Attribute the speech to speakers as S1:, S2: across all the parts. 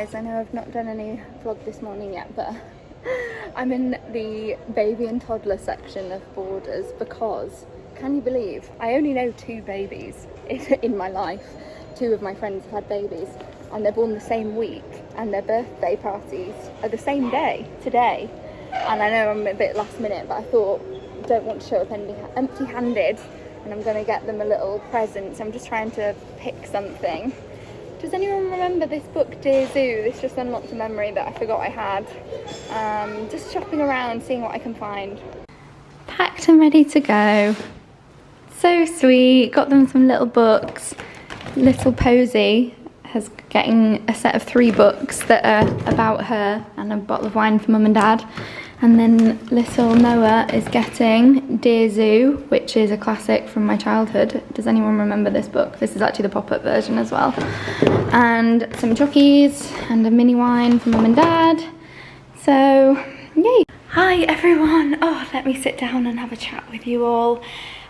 S1: guys, I know I've not done any vlog this morning yet, but I'm in the baby and toddler section of Borders because, can you believe, I only know 2 babies in my life. 2 of my friends have had babies and they're born the same week and their birthday parties are the same day, today. And I know I'm a bit last minute, but I thought, don't want to show up empty-handed, and I'm going to get them a little present. So I'm just trying to pick something. Does anyone remember this book, Dear Zoo? This just unlocked a memory that I forgot I had. Just shopping around, seeing what I can find. Packed and ready to go. So sweet. Got them some little books. Little Posy is getting a set of 3 books that are about her and a bottle of wine for mum and dad. And then little Noah is getting Dear Zoo, which is a classic from my childhood. Does anyone remember this book? This is actually the pop-up version as well. And some chockies and a mini wine for mum and dad. So, yay. Hi everyone. Oh, let me sit down and have a chat with you all.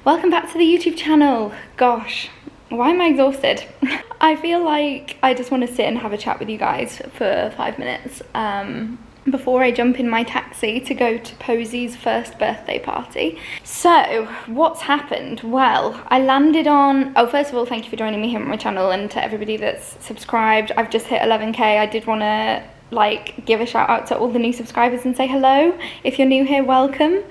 S1: Welcome back to the YouTube channel. Gosh, why am I exhausted? I feel like I just want to sit and have a chat with you guys for 5 minutes. Before I jump in my taxi to go to Posy's first birthday party. So, what's happened? Well, I landed on... Oh, first of all, thank you for joining me here on my channel, and to everybody that's subscribed. I've just hit 11k. I did want to, like, give a shout out to all the new subscribers and say hello. If you're new here, welcome.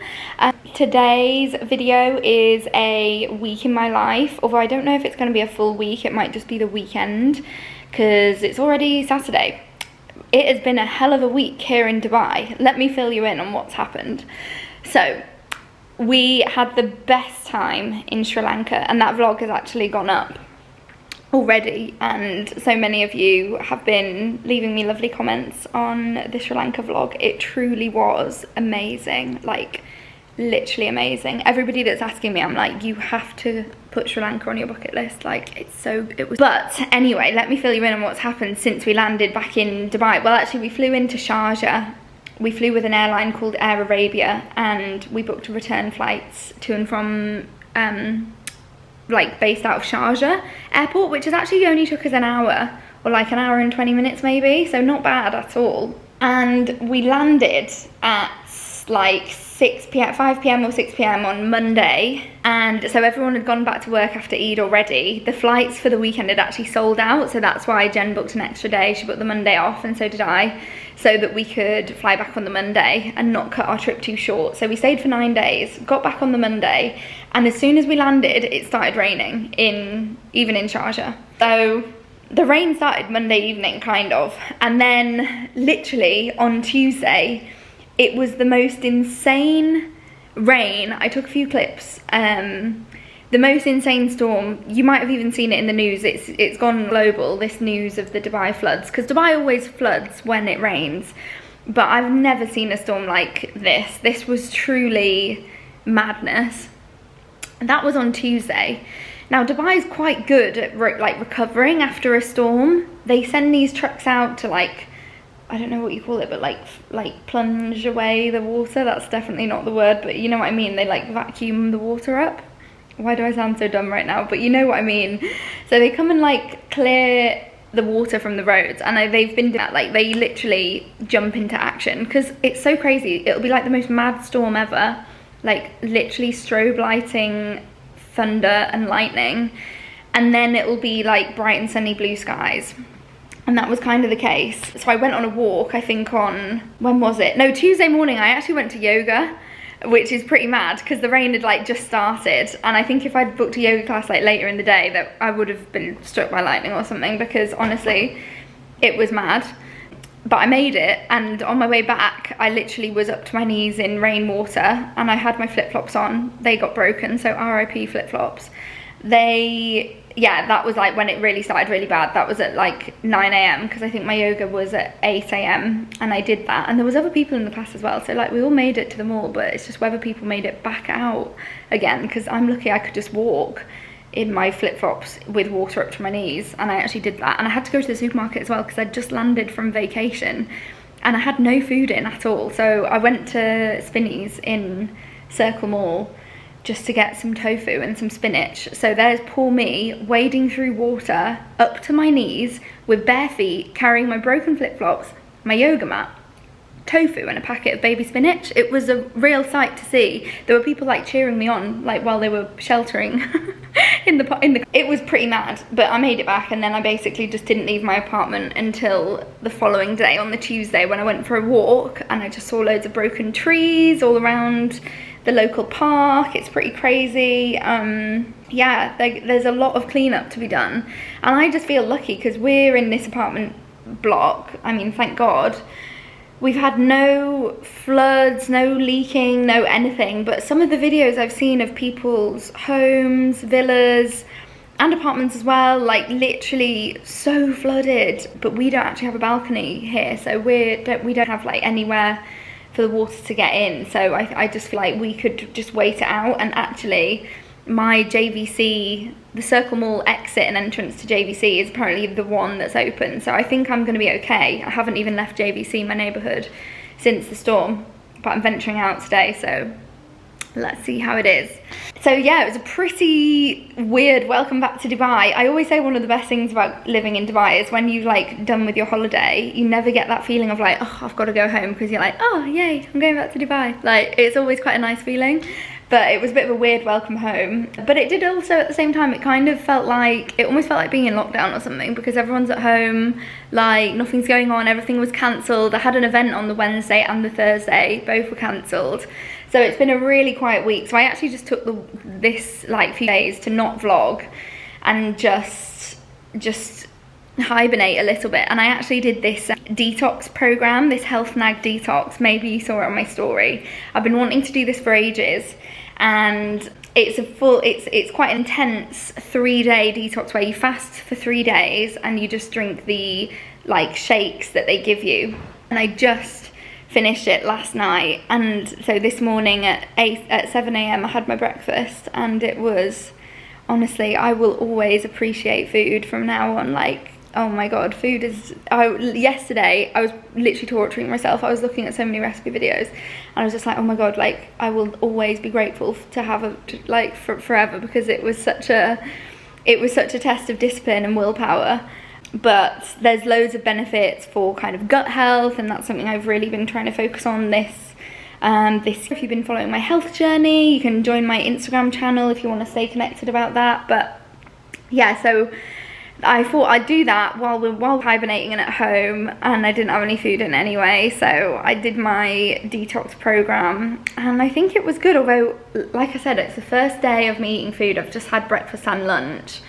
S1: Today's video is a week in my life, although I don't know if it's going to be a full week. It might just be the weekend, because it's already Saturday. It has been a hell of a week here in Dubai. Let me fill you in on what's happened. So, we had the best time in Sri Lanka, and that vlog has actually gone up already, and so many of you have been leaving me lovely comments on the Sri Lanka vlog. It truly was amazing, like literally amazing. Everybody that's asking me, I'm like, you have to put Sri Lanka on your bucket list. Like, it was. But anyway, let me fill you in on what's happened since we landed back in Dubai. Well, actually, we flew into Sharjah. We flew with an airline called Air Arabia, and we booked return flights to and from like based out of Sharjah airport, which has actually only took us an hour, or like an hour and 20 minutes maybe, so not bad at all. And we landed at like 5 p.m. or 6 p.m. on Monday, and so everyone had gone back to work after Eid already. The flights for the weekend had actually sold out, so that's why Jen booked an extra day. She booked the Monday off, and so did I, so that we could fly back on the Monday and not cut our trip too short. So we stayed for 9 days, got back on the Monday, and as soon as we landed, it started raining, even in Sharjah. So the rain started Monday evening, kind of, and then literally on Tuesday, it was the most insane rain. I took a few clips. The most insane storm. You might have even seen it in the news. It's gone global, this news of the Dubai floods, because Dubai always floods when it rains. But I've never seen a storm like this. This was truly madness. And that was on Tuesday. Now, Dubai is quite good at like recovering after a storm. They send these trucks out to, like, I don't know what you call it, but like plunge away the water. That's definitely not the word, but you know what I mean. They like vacuum the water up. Why do I sound so dumb right now? But you know what I mean. So they come and like clear the water from the roads, and they've been doing that. Like, they literally jump into action because it's so crazy. It'll be like the most mad storm ever, like literally strobe lighting, thunder and lightning, and then it'll be like bright and sunny blue skies. And that was kind of the case. So I went on a walk, I think on, when was it? No, Tuesday morning, I actually went to yoga, which is pretty mad because the rain had like just started. And I think if I'd booked a yoga class like later in the day, that I would have been struck by lightning or something, because honestly, it was mad. But I made it, and on my way back, I literally was up to my knees in rainwater, and I had my flip-flops on. They got broken, so RIP flip-flops. Yeah, that was like when it really started really bad. That was at like 9 a.m. because I think my yoga was at 8 a.m. and I did that. And there was other people in the class as well. So like we all made it to the mall, but it's just whether people made it back out again, because I'm lucky I could just walk in my flip-flops with water up to my knees, and I actually did that. And I had to go to the supermarket as well because I'd just landed from vacation and I had no food in at all. So I went to Spinneys in Circle Mall, just to get some tofu and some spinach. So there's poor me wading through water up to my knees with bare feet, carrying my broken flip-flops, my yoga mat, tofu and a packet of baby spinach. It was a real sight to see. There were people like cheering me on, like while they were sheltering in the it was pretty mad, but I made it back, and then I basically just didn't leave my apartment until the following day on the Tuesday, when I went for a walk and I just saw loads of broken trees all around the local park. It's pretty crazy. Yeah, there's a lot of cleanup to be done, and I just feel lucky because we're in this apartment block. I mean, thank God. We've had no floods, no leaking, no anything, but some of the videos I've seen of people's homes, villas, and apartments as well, like literally so flooded. But we don't actually have a balcony here, so we don't have like anywhere for the water to get in. So I just feel like we could just wait it out. And actually, my JVC, the Circle Mall exit and entrance to JVC is apparently the one that's open, so I think I'm going to be okay. I haven't even left JVC, my neighbourhood, since the storm, but I'm venturing out today, so let's see how it is. So yeah, it was a pretty weird welcome back to Dubai. I always say one of the best things about living in Dubai is when you've like done with your holiday, you never get that feeling of like, oh, I've got to go home, because you're like, oh yay, I'm going back to Dubai. Like, it's always quite a nice feeling. But it was a bit of a weird welcome home. But it did also, at the same time, it kind of felt like, it almost felt like being in lockdown or something, because everyone's at home, like nothing's going on, everything was cancelled. I had an event on the Wednesday and the Thursday, both were cancelled. So it's been a really quiet week. So I actually just took this like few days to not vlog and just hibernate a little bit. And I actually did this detox program, this health nag detox. Maybe you saw it on my story. I've been wanting to do this for ages, and it's quite an intense 3-day detox where you fast for 3 days and you just drink the like shakes that they give you. And I just finished it last night, and so this morning at 7 AM I had my breakfast, and it was, honestly, I will always appreciate food from now on. Like, oh my god, food is, yesterday I was literally torturing myself. I was looking at so many recipe videos and I was just like, oh my god, like I will always be grateful to have forever, because it was such a test of discipline and willpower. But there's loads of benefits for kind of gut health, and that's something I've really been trying to focus on this. If you've been following my health journey, you can join my Instagram channel if you want to stay connected about that. But yeah, so I thought I'd do that while hibernating and at home, and I didn't have any food in anyway, so I did my detox program, and I think it was good. Although, like I said, it's the first day of me eating food. I've just had breakfast and lunch,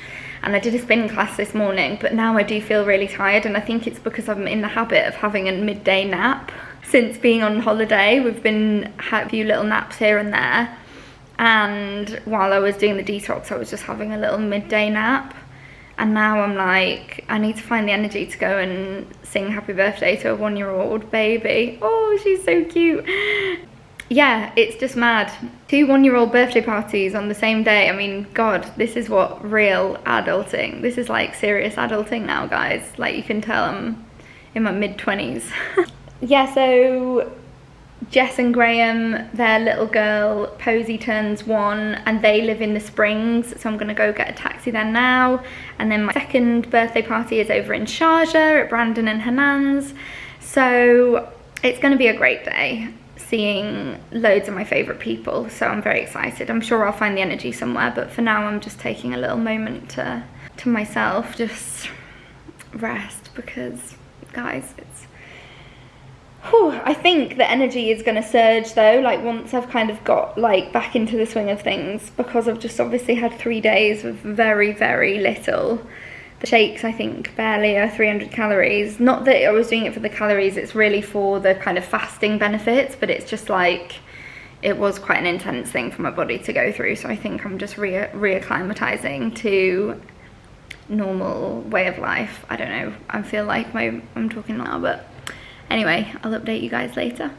S1: and I did a spin class this morning, but now I do feel really tired, and I think it's because I'm in the habit of having a midday nap. Since being on holiday, we've had a few little naps here and there, and while I was doing the detox, I was just having a little midday nap. And now I'm like, I need to find the energy to go and sing happy birthday to a 1-year-old baby. Oh, she's so cute. Yeah, it's just mad. 2 1-year-old birthday parties on the same day. I mean, God, this is what real adulting. This is like serious adulting now, guys. Like, you can tell I'm in my mid-20s. Yeah, so Jess and Graham, their little girl, Posey, turns 1, and they live in the Springs, so I'm gonna go get a taxi there now. And then my second birthday party is over in Sharjah at Brandon and Hanan's. So it's gonna be a great day, seeing loads of my favourite people, so I'm very excited. I'm sure I'll find the energy somewhere, but for now I'm just taking a little moment to myself, just rest, because guys, I think the energy is going to surge though, like once I've kind of got like back into the swing of things, because I've just obviously had 3 days of very, very little. The shakes, I think, barely are 300 calories. Not that I was doing it for the calories, it's really for the kind of fasting benefits, but it's just like, it was quite an intense thing for my body to go through, so I think I'm just reacclimatizing to normal way of life. I don't know, I feel like I'm talking now, but anyway, I'll update you guys later.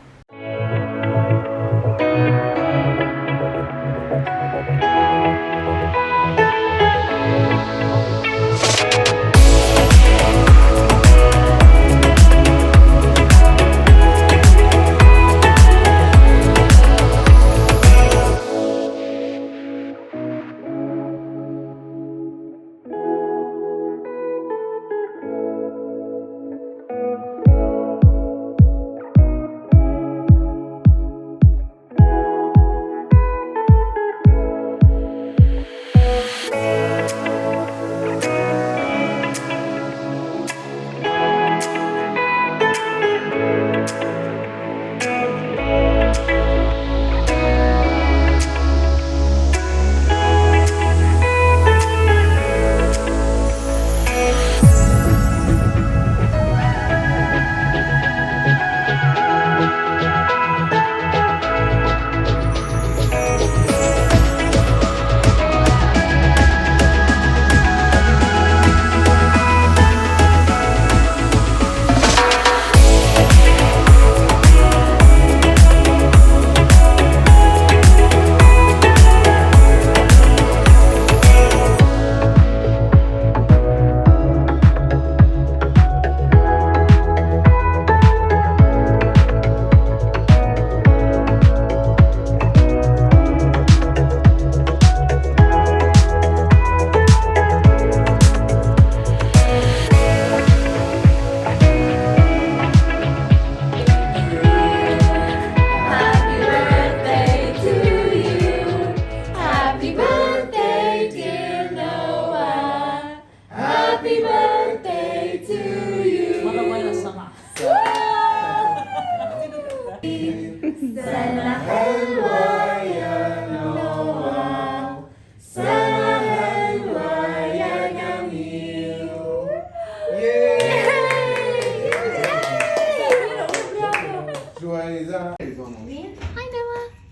S1: Hi Noah.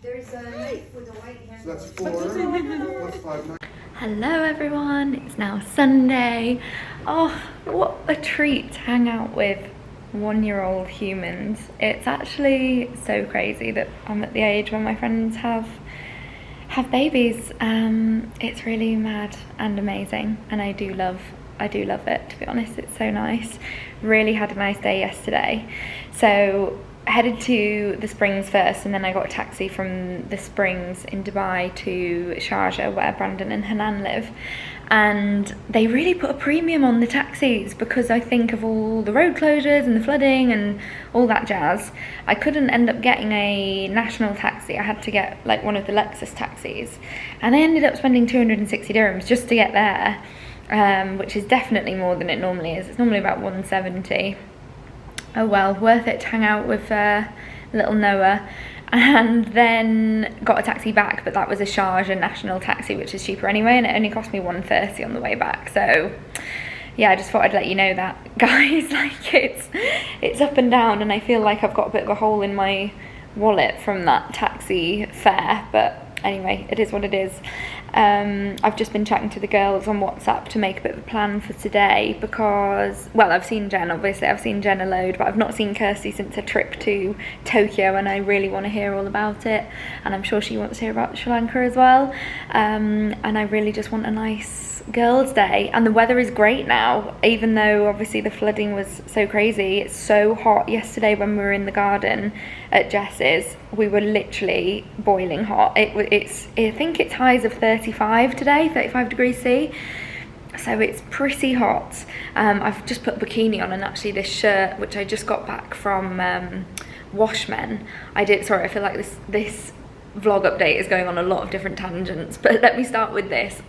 S2: There's a knife with a white handle.
S3: So that's 4. What's 5 9?
S1: Hello everyone, it's now Sunday. Oh, what a treat to hang out with 1-year-old humans. It's actually so crazy that I'm at the age when my friends have babies. It's really mad and amazing, and I do love it, to be honest. It's so nice. Really had a nice day yesterday. So headed to the Springs first, and then I got a taxi from the Springs in Dubai to Sharjah, where Brandon and Hanan live. And they really put a premium on the taxis because I think of all the road closures and the flooding and all that jazz. I couldn't end up getting a national taxi. I had to get like one of the Lexus taxis, and I ended up spending 260 dirhams just to get there, which is definitely more than it normally is. It's normally about 170. Oh well, worth it to hang out with little Noah. And then got a taxi back, but that was a Sharjah national taxi, which is cheaper anyway, and it only cost me 130 on the way back. So yeah, I just thought I'd let you know that, guys. Like, it's up and down, and I feel like I've got a bit of a hole in my wallet from that taxi fare, but anyway, it is what it is. I've just been chatting to the girls on WhatsApp to make a bit of a plan for today because, well, I've seen Jen, obviously. I've seen Jen a load, but I've not seen Kirsty since her trip to Tokyo, and I really want to hear all about it, and I'm sure she wants to hear about Sri Lanka as well. And I really just want a nice girls' day, and the weather is great now, even though obviously the flooding was so crazy. It's so hot. Yesterday when we were in the garden at Jess's, we were literally boiling hot. I think it's highs of 35 today, 35 degrees C, so it's pretty hot. I've just put a bikini on, and actually this shirt, which I just got back from Washmen, I feel like this vlog update is going on a lot of different tangents, but let me start with this.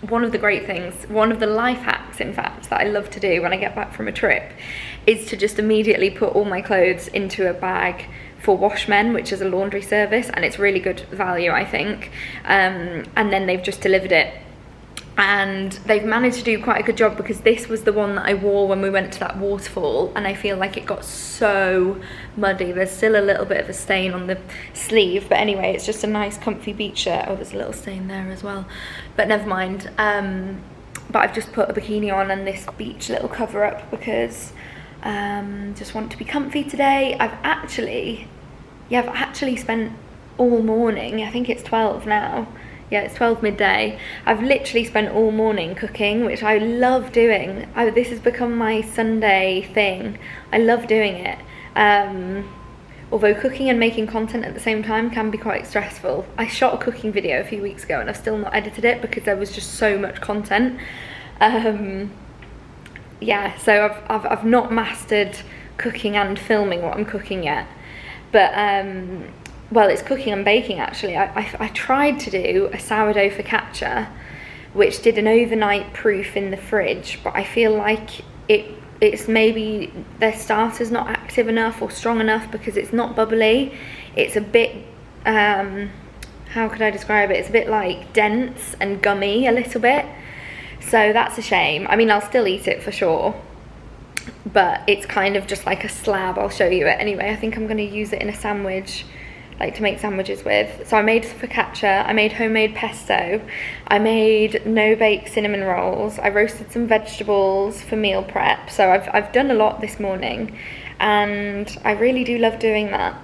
S1: One of the great things, one of the life hacks in fact, that I love to do when I get back from a trip is to just immediately put all my clothes into a bag for Washmen, which is a laundry service, and it's really good value, I think. And then they've just delivered it, and they've managed to do quite a good job, because this was the one that I wore when we went to that waterfall, and I feel like it got so muddy. There's still a little bit of a stain on the sleeve, but anyway, it's just a nice comfy beach shirt. Oh, there's a little stain there as well, but never mind. But I've just put a bikini on and this beach little cover up because just want to be comfy today. I've actually spent all morning, I think it's 12 now. Yeah, it's 12 midday. I've literally spent all morning cooking, which I love doing. This has become my Sunday thing. I love doing it. Although cooking and making content at the same time can be quite stressful. I shot a cooking video a few weeks ago, and I've still not edited it because there was just so much content. Yeah, so I've not mastered cooking and filming what I'm cooking yet. But well, it's cooking and baking actually. I tried to do a sourdough focaccia, which did an overnight proof in the fridge, but I feel like it's maybe their starter's not active enough or strong enough, because it's not bubbly. It's a bit, how could I describe it? It's a bit like dense and gummy a little bit. So that's a shame. I mean, I'll still eat it for sure, but it's kind of just like a slab. I'll show you it anyway. I think I'm going to use it in a sandwich, like to make sandwiches with. So I made focaccia, I made homemade pesto, I made no-bake cinnamon rolls, I roasted some vegetables for meal prep. So I've done a lot this morning, and I really do love doing that.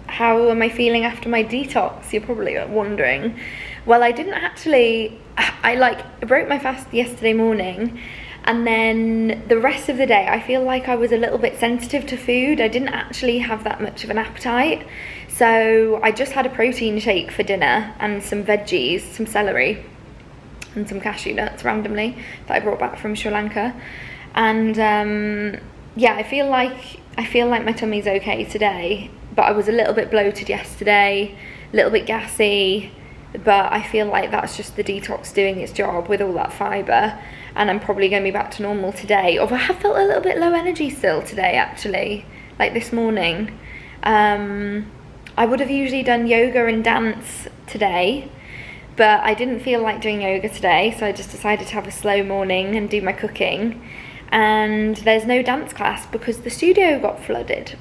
S1: How am I feeling after my detox? You're probably wondering. Well, I didn't actually, I broke my fast yesterday morning, and then the rest of the day I feel like I was a little bit sensitive to food. I didn't actually have that much of an appetite, so I just had a protein shake for dinner and some veggies, some celery and some cashew nuts randomly that I brought back from Sri Lanka. And yeah, I feel like my tummy's okay today, but I was a little bit bloated yesterday, a little bit gassy, but I feel like that's just the detox doing its job with all that fibre, and I'm probably going to be back to normal today. Although I have felt a little bit low energy still today actually, like this morning. I would have usually done yoga and dance today, but I didn't feel like doing yoga today, so I just decided to have a slow morning and do my cooking. And there's no dance class because the studio got flooded.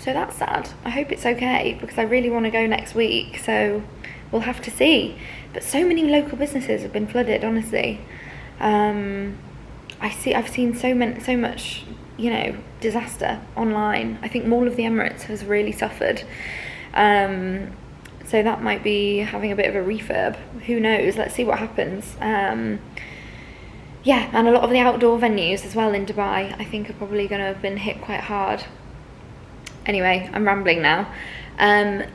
S4: So that's sad. I hope it's okay because I really want to go next week, so we'll have to see. But so many local businesses have been flooded, honestly. I've seen so much, you know, disaster online. I think Mall of the Emirates has really suffered. So that might be having a bit of a refurb. Who knows? Let's see what happens. Yeah, and a lot of the outdoor venues as well in Dubai, I think, are probably going to have been hit quite hard. Anyway, I'm rambling now.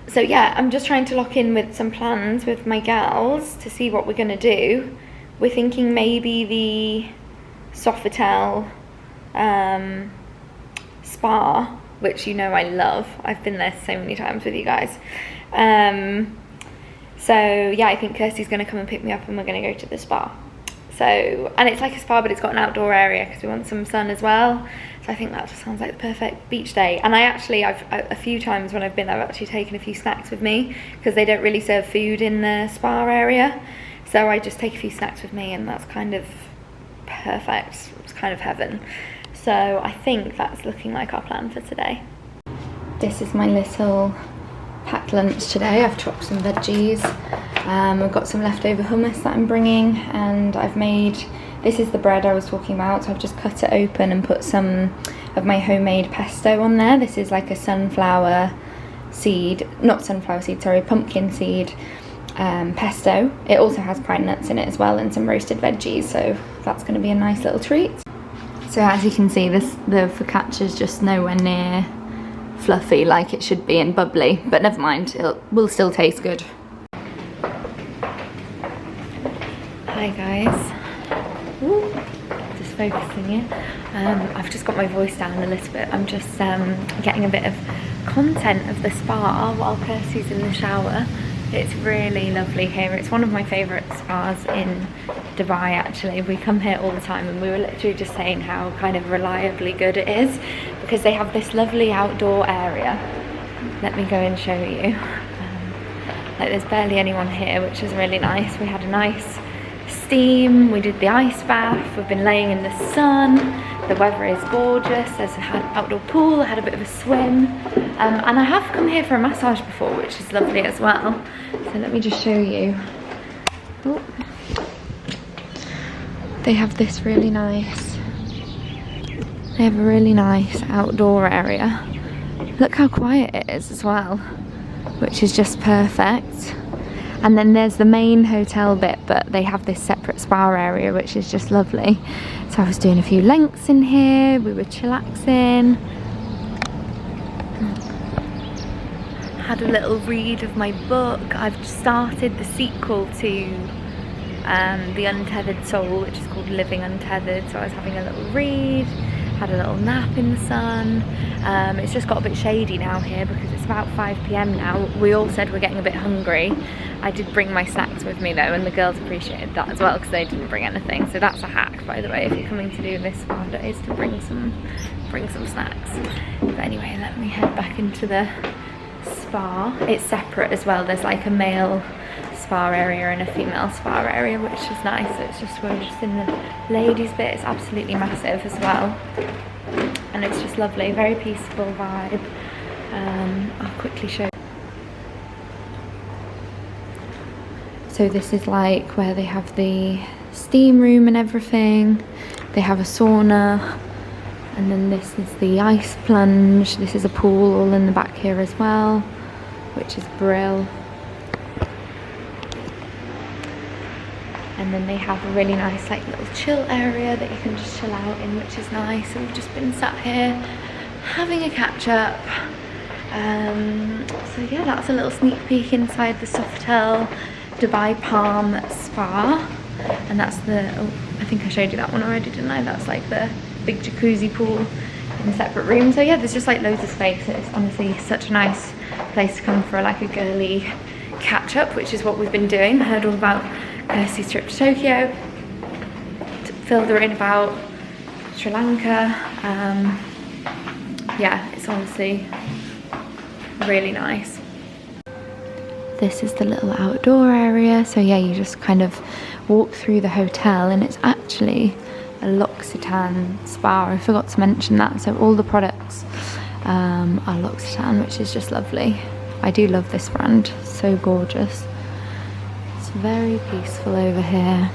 S4: So yeah, I'm just trying to lock in with some plans with my gals to see what we're going to do. We're thinking maybe the Sofitel spa, which you know I love. I've been there so many times with you guys. So yeah, I think Kirsty's going to come and pick me up and we're going to go to the spa. So, and it's like a spa, but it's got an outdoor area because we want some sun as well. So I think that just sounds like the perfect beach day. And I've a few times when I've been, I've actually taken a few snacks with me because they don't really serve food in the spa area. So I just take a few snacks with me and that's kind of perfect. It's kind of heaven. So I think that's looking like our plan for today. This is my little packed lunch today. I've chopped some veggies. I've got some leftover hummus that I'm bringing, and I've made, this is the bread I was talking about, so I've just cut it open and put some of my homemade pesto on there. This is like a sunflower seed, not sunflower seed, sorry, pumpkin seed pesto. It also has pine nuts in it as well and some roasted veggies, so that's going to be a nice little treat. So as you can see, the focaccia is just nowhere near fluffy like it should be and bubbly, but never mind, it will still taste good. Hi guys. Ooh, just focusing here. I've just got my voice down a little bit. I'm just getting a bit of content of the spa while Kirsty's in the shower. It's really lovely here. It's one of my favourite spas in Dubai actually. We come here all the time and we were literally just saying how kind of reliably good it is because they have this lovely outdoor area. Let me go and show you. Like there's barely anyone here, which is really nice. We had a nice steam, we did the ice bath, we've been laying in the sun, the weather is gorgeous, there's an outdoor pool, I had a bit of a swim, and I have come here for a massage before, which is lovely as well. So let me just show you. Oh. They have this really nice, they have a really nice outdoor area. Look how quiet it is as well, which is just perfect. And then there's the main hotel bit, but they have this separate spa area, which is just lovely. So I was doing a few lengths in here, we were chillaxing. Had a little read of my book. I've started the sequel to The Untethered Soul, which is called Living Untethered. So I was having a little read, had a little nap in the sun. It's just got a bit shady now here because it's about 5 PM now. We all said we're getting a bit hungry. I did bring my snacks with me though, and the girls appreciated that as well because they didn't bring anything. So that's a hack, by the way, if you're coming to do this spa day, is to bring some snacks. But anyway, let me head back into the spa. It's separate as well. There's like a male spa area and a female spa area, which is nice. So it's just, we're just in the ladies bit. It's absolutely massive as well, and it's just lovely, very peaceful vibe. I'll quickly show you. So this is like where they have the steam room and everything. They have a sauna, and then this is the ice plunge. This is a pool all in the back here as well, which is brill. And then they have a really nice like little chill area that you can just chill out in, which is nice. So we've just been sat here having a catch up. So yeah, that's a little sneak peek inside the Sofitel Dubai Palm Spa, and that's the, oh, I think I showed you that one already, didn't I? That's like the big jacuzzi pool in a separate room. So yeah, there's just like loads of space. It's honestly such a nice place to come for like a girly catch up, which is what we've been doing. Heard all about Kirsty's trip to Tokyo, filled her in about Sri Lanka. Yeah, it's honestly really nice. This is the little outdoor area. So yeah, you just kind of walk through the hotel, and it's actually a L'Occitane spa. I forgot to mention that. So all the products our L'Occitane, which is just lovely. I do love this brand, so gorgeous. It's very peaceful over here.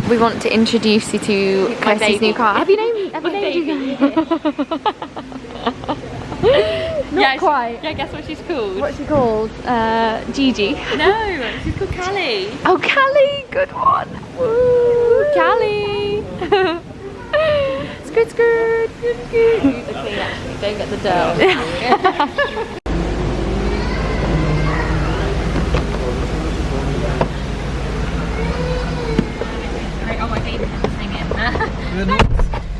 S4: We want to introduce you to Kirsty's new car. Have you named it? Not quite.
S1: Yeah, guess what she's called?
S4: What's she called? Gigi.
S1: No, she's called Callie.
S4: Oh, Callie, good one. Woo, Callie. Skirt, skirt.
S1: Keep the clean actually, don't get the dirt. Oh, my baby has to sing it.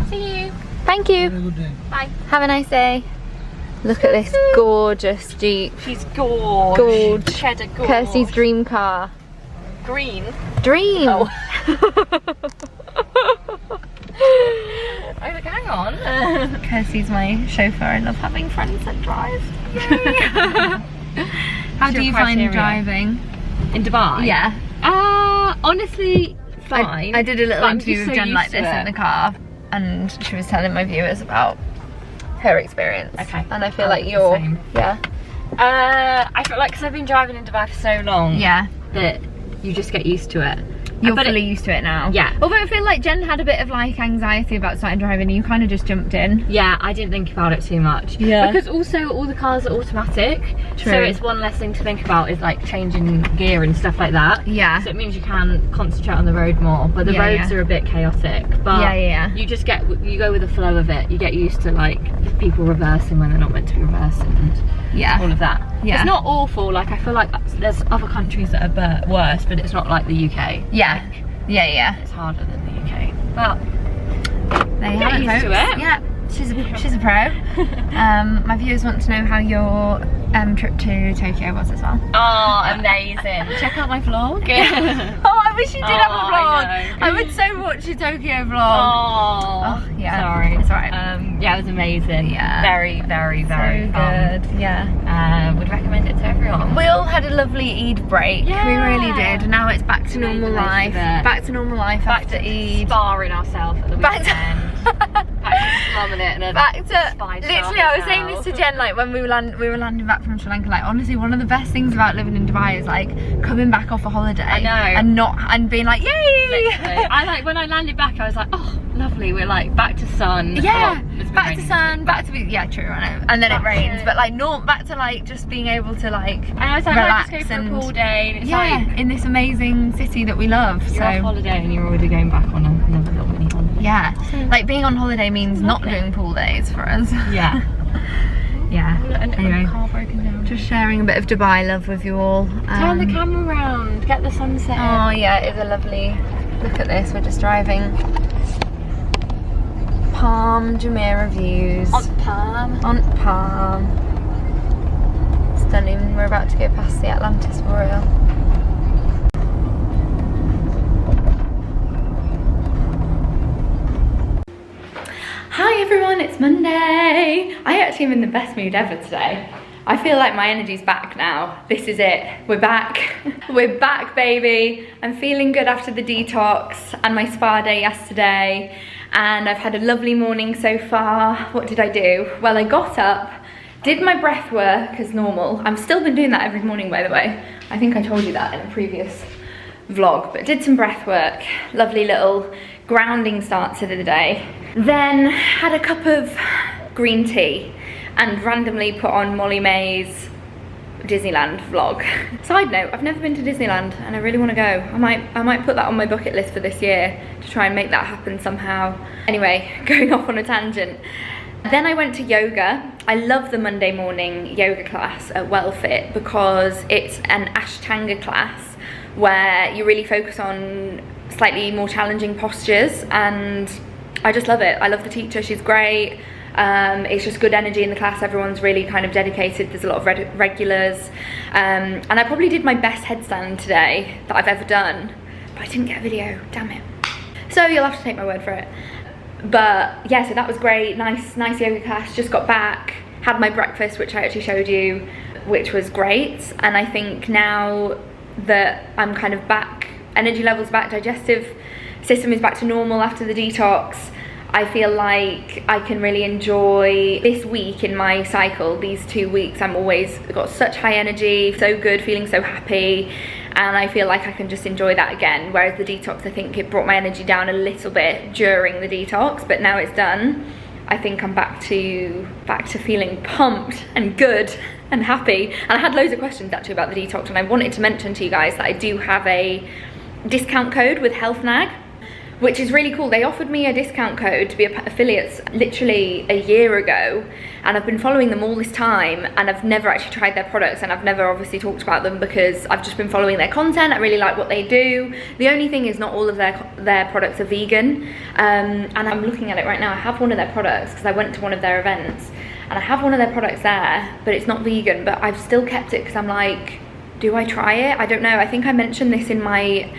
S1: See you.
S4: Thank you.
S1: Bye.
S4: Have a nice day. Look at this gorgeous Jeep.
S1: She's gorge.
S4: Gorge.
S1: Cheddar gorge.
S4: Kirsty's dream car.
S1: Green.
S4: Dream.
S1: Oh. I was like, hang on.
S4: Kirsty's my chauffeur. I love having friends that drive. How do you find driving?
S1: In Dubai?
S4: Yeah.
S1: Honestly, fine.
S4: I did a little
S1: But I'm
S4: interview
S1: just
S4: with
S1: so
S4: Jen like
S1: used to
S4: this in
S1: it.
S4: the car, and she was telling my viewers about her experience.
S1: Okay.
S4: And I feel
S1: I'll
S4: like
S1: do the
S4: you're,
S1: same.
S4: yeah.
S1: I feel like because I've been driving in Dubai for so long,
S4: Yeah.
S1: that you just get used to it.
S4: You're
S1: But
S4: fully used to it now.
S1: Yeah.
S4: Although I feel like Jen had a bit of like anxiety about starting driving, and you kind of just jumped in.
S1: Yeah, I didn't think about it too much.
S4: Yeah.
S1: Because also all the cars are automatic.
S4: True.
S1: So it's one less thing to think about is like changing gear and stuff like that.
S4: Yeah.
S1: So it means you can concentrate on the road more. But the
S4: Yeah,
S1: roads
S4: yeah.
S1: are a bit chaotic. But
S4: Yeah.
S1: you just you go with the flow of it. You get used to like people reversing when they're not meant to be reversing and all of that.
S4: Yeah.
S1: It's not awful. Like I feel like there's other countries that are worse, but it's not like the UK.
S4: Yeah.
S1: Like,
S4: Yeah.
S1: it's harder than the UK. But
S4: There you
S1: get
S4: have it,
S1: used to
S4: folks.
S1: it.
S4: Yeah. She's a pro. My viewers want to know how your trip to Tokyo was as well.
S1: oh, amazing. Check out my vlog.
S4: Oh, I wish you did have a
S1: Oh,
S4: vlog.
S1: I know.
S4: I would so watch your Tokyo vlog.
S1: Oh,
S4: yeah.
S1: Sorry.
S4: It's alright.
S1: Yeah, it was amazing.
S4: Yeah.
S1: Very, very, very
S4: So
S1: fun.
S4: good. Yeah.
S1: Would recommend it to everyone.
S4: We all had a lovely Eid break.
S1: Yeah.
S4: We really did. Now it's back to
S1: Made
S4: normal
S1: the most of
S4: life.
S1: it.
S4: Back to normal life
S1: Back
S4: after
S1: to
S4: Eid.
S1: sparring ourselves at the
S4: Back
S1: weekend. Back to slumming it and
S4: Back to
S1: spice
S4: literally, I was saying this to Jen like when we were landing back from Sri Lanka. Like honestly, one of the best things about living in Dubai is like coming back off a holiday.
S1: I know.
S4: and being like, yay!
S1: Literally. I like when I landed back, I was like, oh, lovely. We're like back to sun.
S4: Yeah,
S1: Oh, it's been
S4: back to
S1: raining
S4: sun,
S1: this week,
S4: back to be, yeah, true, I know. And then it
S1: Back
S4: rains,
S1: to-
S4: but like back to like just being able to like
S1: And I was like,
S4: relax
S1: let's just go for
S4: and
S1: a pool day. And it's
S4: yeah,
S1: like,
S4: in this amazing city that we love.
S1: you're off
S4: So
S1: holiday and you're already going back on another little mini holiday.
S4: yeah, like being on holiday means not
S1: Lovely.
S4: doing pool days for us.
S1: Yeah.
S4: Yeah.
S1: And
S4: Anyway,
S1: car broken down.
S4: just sharing a bit of Dubai love with you all.
S1: Turn the camera around, get the sunset.
S4: Oh yeah, it's a lovely. Look at this. We're just driving. Palm Jumeirah views.
S1: On Palm.
S4: On Palm. Stunning. We're about to go past the Atlantis Royal. Hi everyone, it's Monday. I actually am in the best mood ever today. I feel like my energy's back now. This is it. We're back. We're back, baby. I'm feeling good after the detox and my spa day yesterday. And I've had a lovely morning so far. What did I do? Well, I got up, did my breath work as normal. I've still been doing that every morning, by the way. I think I told you that in a previous vlog, but did some breath work. Lovely little grounding start to the day. Then had a cup of green tea and randomly put on Molly May's Disneyland vlog. Side note, I've never been to Disneyland and I really want to go. I might put that on my bucket list for this year to try and make that happen somehow. Anyway, going off on a tangent. Then I went to yoga. I love the Monday morning yoga class at WellFit because it's an Ashtanga class where you really focus on slightly more challenging postures, and I just love it. I love the teacher, she's great. It's just good energy in the class. Everyone's really kind of dedicated. There's a lot of regulars. And I probably did my best headstand today that I've ever done, but I didn't get a video, damn it. So you'll have to take my word for it. But yeah, so that was great. Nice yoga class. Just got back, had my breakfast, which I actually showed you, which was great. And I think now that I'm kind of back, energy levels back, digestive system is back to normal after the detox. I feel like I can really enjoy this week in my cycle. These 2 weeks, I'm always got such high energy, so good, feeling so happy, and I feel like I can just enjoy that again. Whereas the detox, I think it brought my energy down a little bit during the detox, but now it's done, I think I'm back to feeling pumped and good and happy. And I had loads of questions actually about the detox, and I wanted to mention to you guys that I do have a discount code with HealthNag, which is really cool. They offered me a discount code to be affiliates literally a year ago, and I've been following them all this time, and I've never actually tried their products, and I've never obviously talked about them because I've just been following their content. I really like what they do. The only thing is not all of their products are vegan, and I'm looking at it right now. I have one of their products because I went to one of their events, and I have one of their products there, but it's not vegan, but I've still kept it because I'm like, do I try it? I don't know. I think I mentioned this in my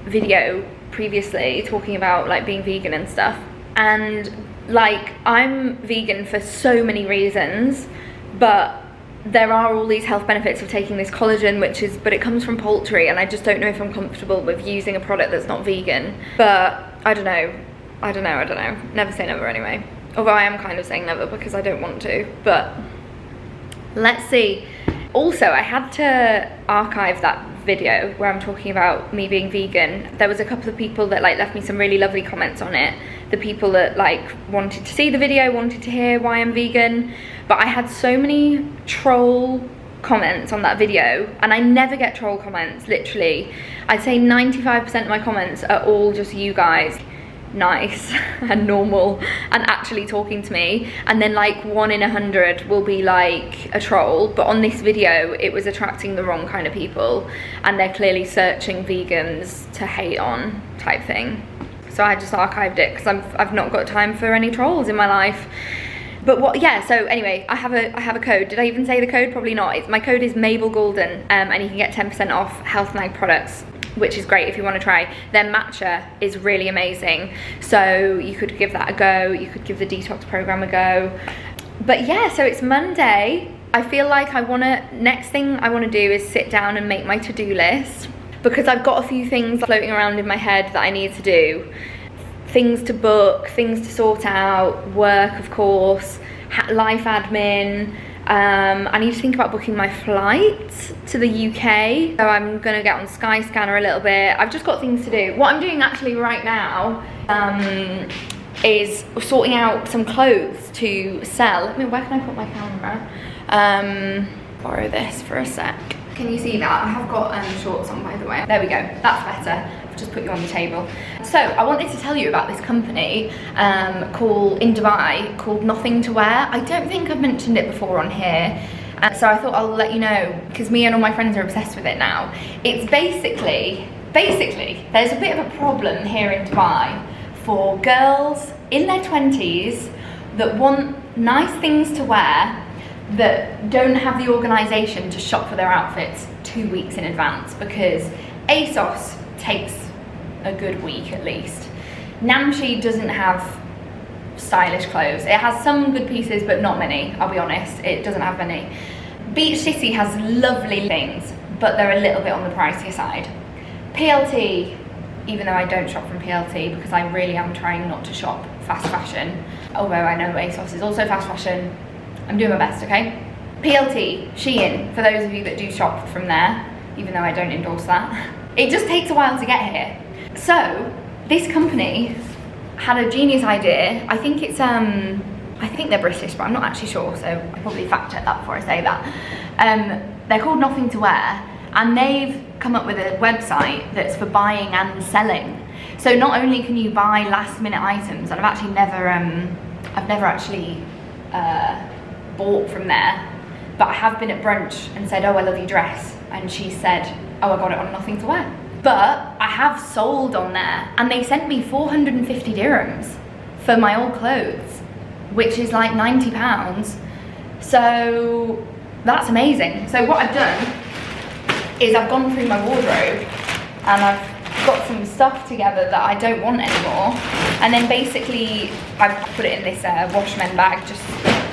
S4: video previously, talking about like being vegan and stuff, and like I'm vegan for so many reasons, but there are all these health benefits of taking this collagen, but it comes from poultry, and I just don't know if I'm comfortable with using a product that's not vegan. But I don't know, never say never anyway, although I am kind of saying never because I don't want to, but let's see. Also, I had to archive that video where I'm talking about me being vegan. There was a couple of people that like left me some really lovely comments on it. The people that like wanted to see the video, wanted to hear why I'm vegan, but I had so many troll comments on that video, and I never get troll comments, literally. I'd say 95% of my comments are all just you guys nice and normal and actually talking to me, and then like 1 in 100 will be like a troll. But on this video it was attracting the wrong kind of people, and they're clearly searching vegans to hate on type thing. So I just archived it because I've not got time for any trolls in my life. But yeah, so anyway, I have a code. Did I even say the code? Probably not. My code is Mabel Golden, and you can get 10% off HealthNag products, which is great if you want to try. Their matcha is really amazing, so you could give that a go. You could give the detox program a go. But yeah, so it's Monday. I feel like next thing I want to do is sit down and make my to-do list, because I've got a few things floating around in my head that I need to do. Things to book, things to sort out, work of course, life admin. I need to think about booking my flight to the UK. So I'm gonna get on Skyscanner a little bit. I've just got things to do. What I'm doing actually right now is sorting out some clothes to sell. Where can I put my camera? Borrow this for a sec. Can you see that? I have got shorts on, by the way. There we go, that's better. I've just put you on the table. So I wanted to tell you about this company in Dubai called Nothing to Wear. I don't think I've mentioned it before on here. So I thought I'll let you know, because me and all my friends are obsessed with it now. It's basically, there's a bit of a problem here in Dubai for girls in their 20s that want nice things to wear, that don't have the organisation to shop for their outfits 2 weeks in advance, because ASOS takes a good week at least. Namshi doesn't have stylish clothes. It has some good pieces, but not many, I'll be honest. It doesn't have many. Beach City has lovely things, but they're a little bit on the pricier side. PLT, even though I don't shop from PLT because I really am trying not to shop fast fashion, although I know ASOS is also fast fashion, I'm doing my best, okay? PLT, Shein, for those of you that do shop from there, even though I don't endorse that. It just takes a while to get here. So, this company had a genius idea. I think it's, I think they're British, but I'm not actually sure, so I'll probably fact check that before I say that. They're called Nothing to Wear, and they've come up with a website that's for buying and selling. So not only can you buy last minute items, and I've actually never actually bought from there, but I have been at brunch and said, oh, I love your dress, and she said, oh, I got it on Nothing to Wear. But I have sold on there, and they sent me 450 dirhams for my old clothes, which is like £90. So that's amazing. So what I've done is I've gone through my wardrobe and I've got some stuff together that I don't want anymore, and then basically I've put it in this Washman bag just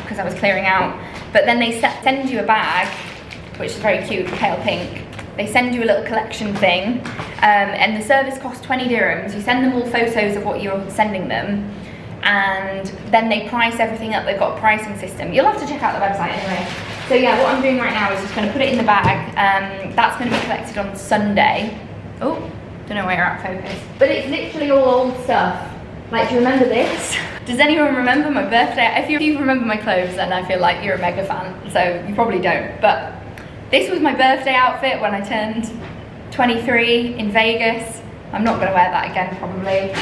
S4: because I was clearing out. But then they send you a bag, which is very cute, pale pink, They send you a little collection thing, and the service costs 20 dirhams. You send them all photos of what you're sending them, and then they price everything up. They've got a pricing system. You'll have to check out the website anyway. So yeah, what I'm doing right now is just going to put it in the bag. That's going to be collected on Sunday. Oh, don't know where you're at, focus. But it's literally all old stuff. Like, do you remember this? Does anyone remember my birthday? If you remember my clothes, then I feel like you're a mega fan. So you probably don't. But this was my birthday outfit when I turned 23 in Vegas. I'm not going to wear that again, probably.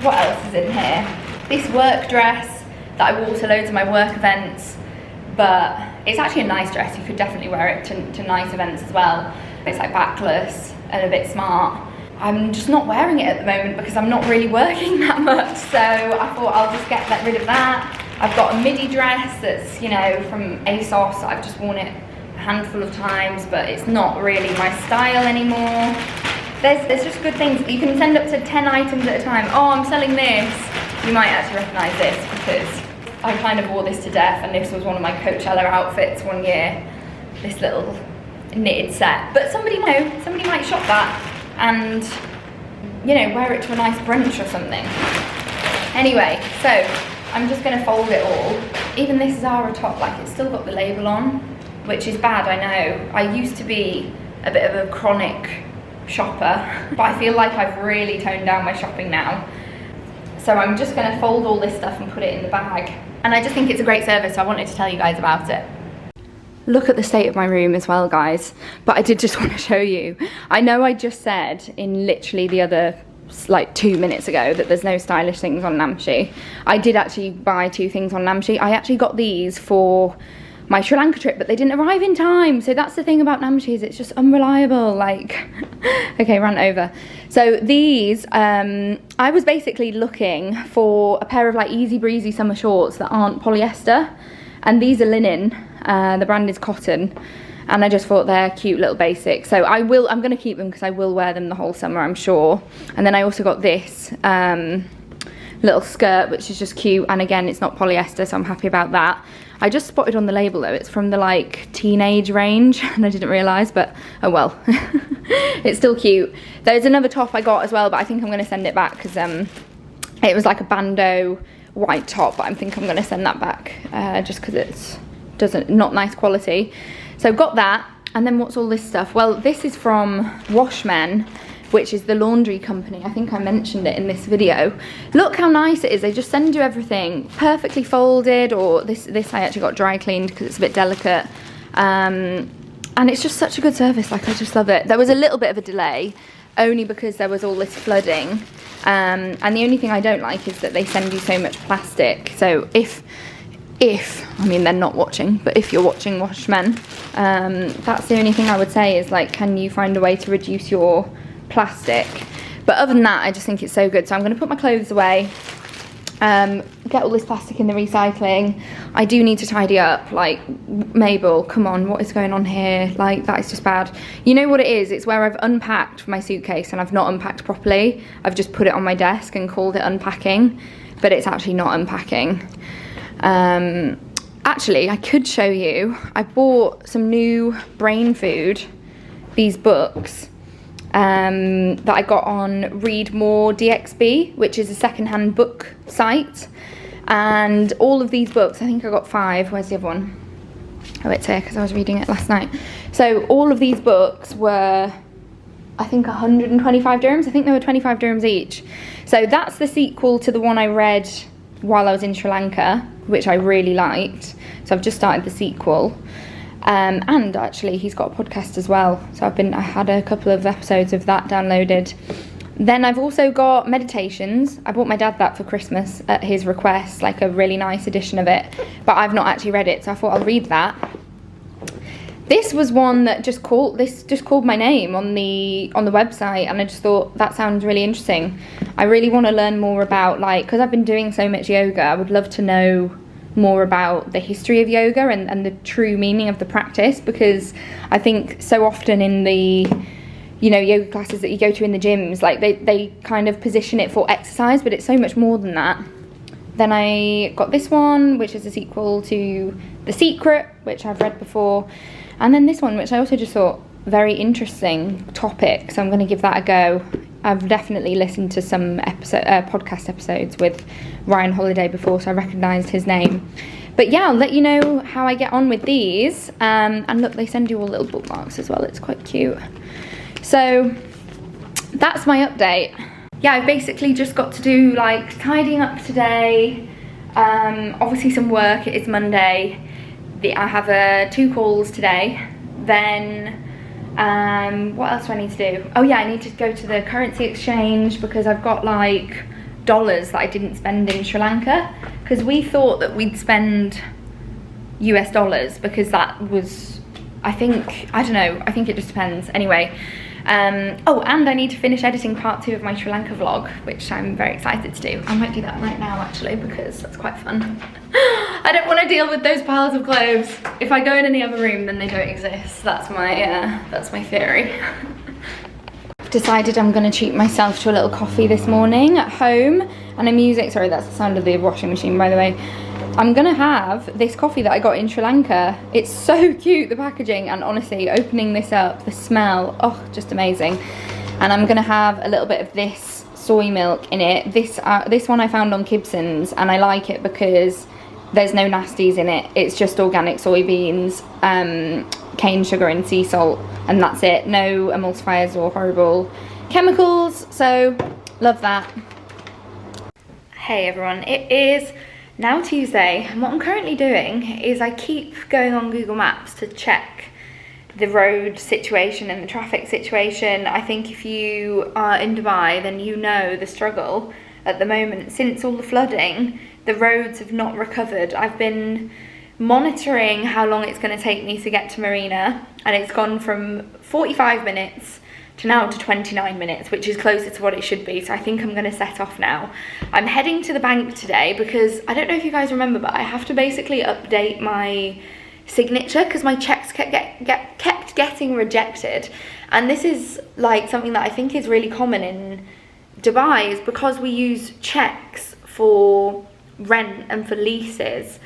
S4: What else is in here? This work dress that I wore to loads of my work events. But it's actually a nice dress. You could definitely wear it to nice events as well. It's like backless and a bit smart. I'm just not wearing it at the moment because I'm not really working that much. So I thought I'll just get rid of that. I've got a midi dress that's, you know, from ASOS. I've just worn it a handful of times, but it's not really my style anymore. There's just good things. You can send up to 10 items at a time. Oh, I'm selling this. You might actually recognize this because I kind of wore this to death, and this was one of my Coachella outfits one year. This little knitted set. But somebody might shop that and, you know, wear it to a nice brunch or something. Anyway, so I'm just going to fold it all. Even this Zara top, like, it's still got the label on, which is bad, I know. I used to be a bit of a chronic shopper, but I feel like I've really toned down my shopping now. So I'm just going to fold all this stuff and put it in the bag. And I just think it's a great service, so I wanted to tell you guys about it. Look at the state of my room as well, guys. But I did just want to show you. I know I just said in literally the other, like 2 minutes ago, that there's no stylish things on Namshi. I did actually buy 2 things on Namshi. I actually got these for my Sri Lanka trip, but they didn't arrive in time. So that's the thing about Namshi, is it's just unreliable. Like, okay, rant over. So these, I was basically looking for a pair of like easy breezy summer shorts that aren't polyester, and these are linen. The brand is Cotton, and I just thought they're cute little basics. So I'm going to keep them because I will wear them the whole summer, I'm sure. And then I also got this little skirt, which is just cute, and again, it's not polyester, so I'm happy about that. I just spotted on the label though, it's from the like teenage range, and I didn't realise, but oh well. It's still cute. There's another top I got as well, but I think I'm going to send it back because it was like a bandeau white top, but I think I'm going to send that back just because it's not nice quality. So got that, and then what's all this stuff? Well, this is from Washmen, which is the laundry company. I think I mentioned it in this video. Look how nice it is. They just send you everything perfectly folded, or this I actually got dry cleaned because it's a bit delicate. And it's just such a good service. Like, I just love it. There was a little bit of a delay only because there was all this flooding. And the only thing I don't like is that they send you so much plastic. So if I mean, they're not watching, but if you're watching Washmen, that's the only thing I would say is, like, can you find a way to reduce your plastic? But other than that, I just think it's so good. So I'm going to put my clothes away, get all this plastic in the recycling. I do need to tidy up. Like, Mabel, come on, what is going on here? Like, that is just bad. You know what it is? It's where I've unpacked my suitcase and I've not unpacked properly. I've just put it on my desk and called it unpacking, but it's actually not unpacking. Actually, I could show you. I bought some new brain food, these books, that I got on Read More DXB, which is a secondhand book site. And all of these books, I think I got 5. Where's the other one? Oh, it's here because I was reading it last night. So all of these books were, I think, 125 dirhams. I think they were 25 dirhams each. So that's the sequel to the one I read while I was in Sri Lanka, which I really liked. So I've just started the sequel. And actually, he's got a podcast as well. So I had a couple of episodes of that downloaded. Then I've also got Meditations. I bought my dad that for Christmas at his request, like a really nice edition of it. But I've not actually read it, so I thought I'll read that. This was one that just called my name on the website, and I just thought that sounds really interesting. I really want to learn more about, like, because I've been doing so much yoga, I would love to know more about the history of yoga and the true meaning of the practice, because I think so often in the, you know, yoga classes that you go to in the gyms, like they kind of position it for exercise, but it's so much more than that. Then I got this one, which is a sequel to The Secret, which I've read before.
S1: And then this one, which I also just thought very interesting topic, so I'm going to give that a go. I've definitely listened to some podcast episodes with Ryan Holiday before, so I recognised his name. But yeah, I'll let you know how I get on with these. And look, they send you all little bookmarks as well. It's quite cute. So that's my update. Yeah, I've basically just got to do like tidying up today. Obviously some work. It is Monday. I have 2 calls today. Then what else do I need to do? Oh yeah, I need to go to the currency exchange because I've got like dollars that I didn't spend in Sri Lanka, because we thought that we'd spend US dollars because that was, I think it just depends. Anyway, oh, and I need to finish editing part 2 of my Sri Lanka vlog, which I'm very excited to do. I might do that right now actually, because that's quite fun. I don't want to deal with those piles of clothes. If I go in any other room, then they don't exist. That's my theory. I've decided I'm going to treat myself to a little coffee this morning at home, and I'm using, sorry, that's the sound of the washing machine, by the way. I'm going to have this coffee that I got in Sri Lanka. It's so cute, the packaging, and honestly, opening this up, the smell, oh, just amazing. And I'm going to have a little bit of this soy milk in it. This one I found on Gibson's, and I like it because there's no nasties in it. It's just organic soybeans, cane sugar and sea salt, and that's it. No emulsifiers or horrible chemicals, so love that. Hey everyone, it is now Tuesday, and what I'm currently doing is I keep going on Google Maps to check the road situation and the traffic situation. I think if you are in Dubai, then you know the struggle at the moment. Since all the flooding, the roads have not recovered. I've been monitoring how long it's going to take me to get to Marina, and it's gone from 45 minutes to now to 29 minutes, which is closer to what it should be. So I think I'm going to set off now. I'm heading to the bank today because I don't know if you guys remember, but I have to basically update my signature because my checks kept getting rejected. And this is like something that I think is really common in Dubai, is because we use checks for rent and for leases.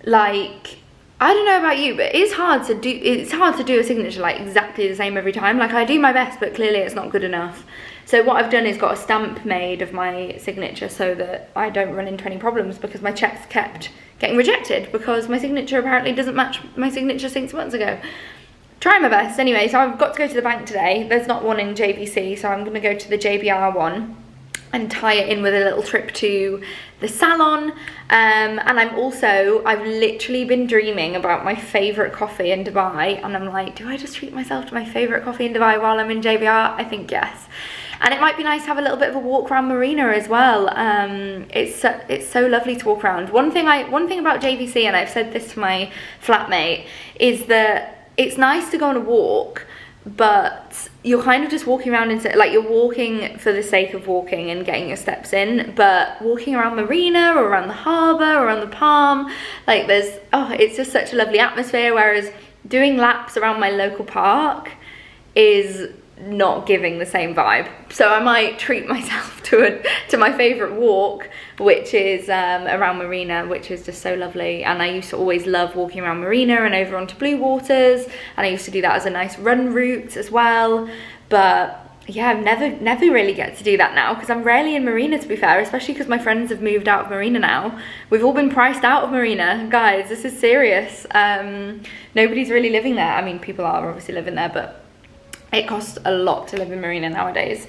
S1: Like, I don't know about you, but it's hard to do a signature like exactly the same every time. Like, I do my best, but clearly it's not good enough. So what I've done is got a stamp made of my signature so that I don't run into any problems, because my checks kept getting rejected because my signature apparently doesn't match my signature 6 months ago. Trying my best. Anyway, so I've got to go to the bank today. There's not one in JVC, so I'm going to go to the JBR one and tie it in with a little trip to the salon. And I've literally been dreaming about my favourite coffee in Dubai, and I'm like, do I just treat myself to my favourite coffee in Dubai while I'm in JBR? I think yes. And it might be nice to have a little bit of a walk around Marina as well. It's so lovely to walk around. One thing about JVC, and I've said this to my flatmate, is that it's nice to go on a walk, but you're kind of just walking around like you're walking for the sake of walking and getting your steps in. But walking around Marina or around the harbour or around the Palm, like it's just such a lovely atmosphere. Whereas doing laps around my local park is not giving the same vibe. So I might treat myself to my favourite walk, which is around Marina, which is just so lovely. And I used to always love walking around Marina and over onto Blue Waters, and I used to do that as a nice run route as well. But yeah, I've never really get to do that now, because I'm rarely in Marina, to be fair, especially because my friends have moved out of Marina now. We've all been priced out of Marina, guys. This is serious. Nobody's really living there. I mean, people are obviously living there, but it costs a lot to live in Marina nowadays.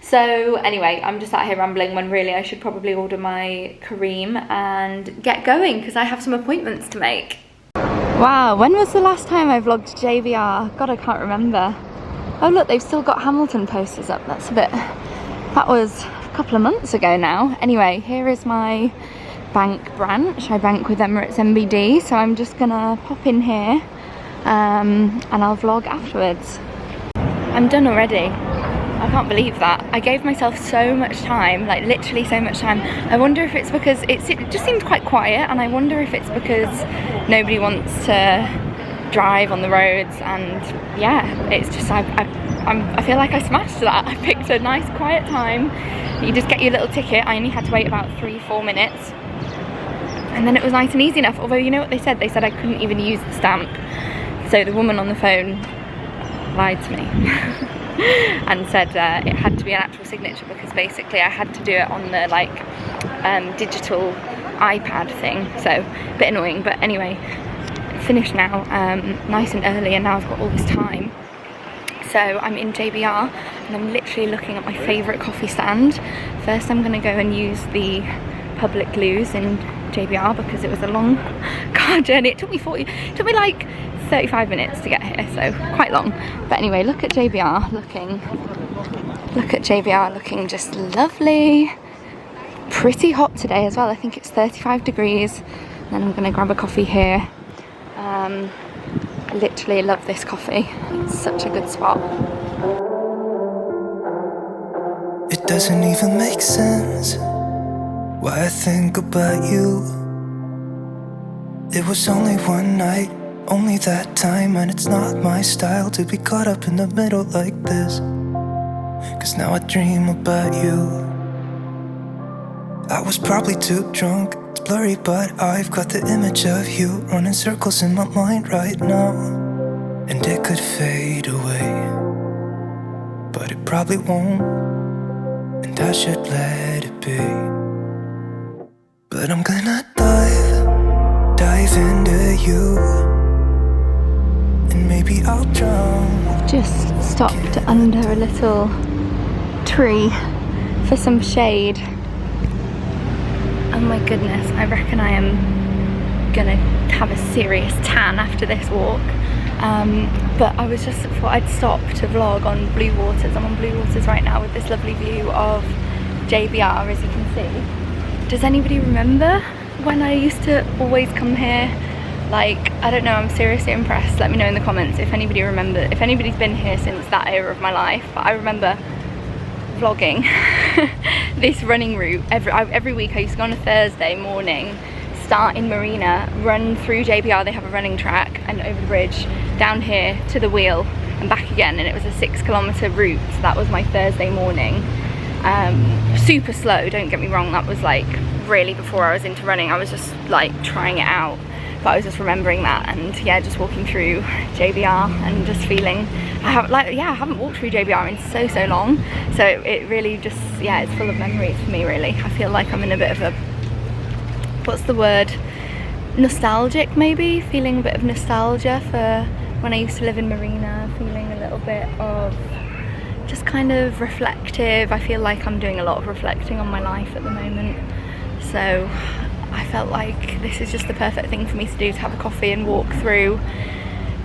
S1: So anyway, I'm just out here rambling when really I should probably order my Kareem and get going, because I have some appointments to make. Wow, when was the last time I vlogged JVR? God, I can't remember. Oh look, they've still got Hamilton posters up. That was a couple of months ago now. Anyway, here is my bank branch. I bank with Emirates MBD, so I'm just gonna pop in here and I'll vlog afterwards. I'm done already. I can't believe that. I gave myself so much time, like literally so much time. I wonder if it's because it just seemed quite quiet, and I wonder if it's because nobody wants to drive on the roads. And yeah, it's just I feel like I smashed that. I picked a nice quiet time. You just get your little ticket. I only had to wait about 3-4 minutes, and then it was nice and easy enough. Although, you know what they said? They said I couldn't even use the stamp So the woman on the phone lied to me and said it had to be an actual signature, because basically I had to do it on the like digital iPad thing, so a bit annoying. But anyway, finished now, nice and early, and now I've got all this time. So I'm in JBR and I'm literally looking at my favourite coffee stand. First I'm going to go and use the public loos in JBR because it was a long car journey. It took me like 35 minutes to get here, so quite long. But anyway, look at JBR looking just lovely. Pretty hot today as well. I think it's 35 degrees. And then I'm going to grab a coffee here. I literally love this coffee. It's such a good spot.
S5: It doesn't even make sense why I think about you. It was only one night, only that time, and it's not my style to be caught up in the middle like this. 'Cause now I dream about you. I was probably too drunk, it's blurry, but I've got the image of you running circles in my mind right now. And it could fade away, but it probably won't, and I should let it be. But I'm gonna dive into you, and maybe I'll drown.
S1: Just stopped under a little tree for some shade. Oh my goodness, I reckon I am gonna have a serious tan after this walk. But I was just thought I'd stop to vlog on Blue Waters. I'm on Blue Waters right now with this lovely view of JBR, as you can see. Does anybody remember when I used to always come here? Like, I don't know, I'm seriously impressed. Let me know in the comments if anybody remembers, if anybody's been here since that era of my life. But I remember vlogging this running route every week. I used to go on a Thursday morning, start in Marina, run through JBR, they have a running track, and over the bridge down here to the wheel and back again, and it was a 6-kilometre route. So that was my Thursday morning. Super slow, don't get me wrong, that was like really before I was into running. I was just like trying it out, but I was just remembering that, and yeah, just walking through JBR and just feeling I haven't walked through JBR in so long, so it really just, yeah, it's full of memories for me really. I feel like I'm in a bit of a, what's the word, nostalgic maybe, feeling a bit of nostalgia for when I used to live in Marina, feeling a little bit of just kind of reflective. I feel like I'm doing a lot of reflecting on my life at the moment, so I felt like this is just the perfect thing for me to do, to have a coffee and walk through